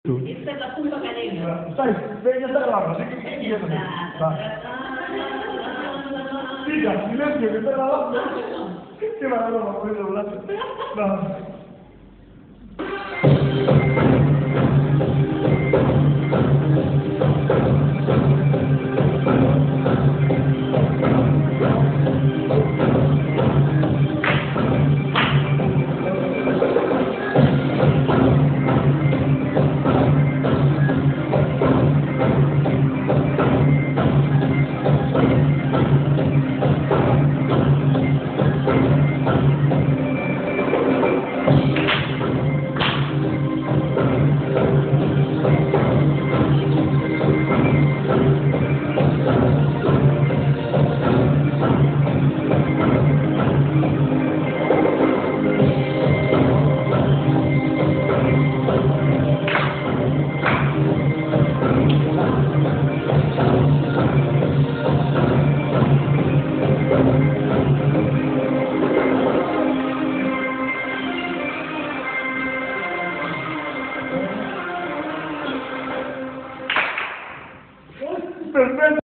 Questo è l'appunto carino. Stai, sveglia da là, sì, che dietro. Dica, silenzio che te la lascio. Che va la roba, quello la... No.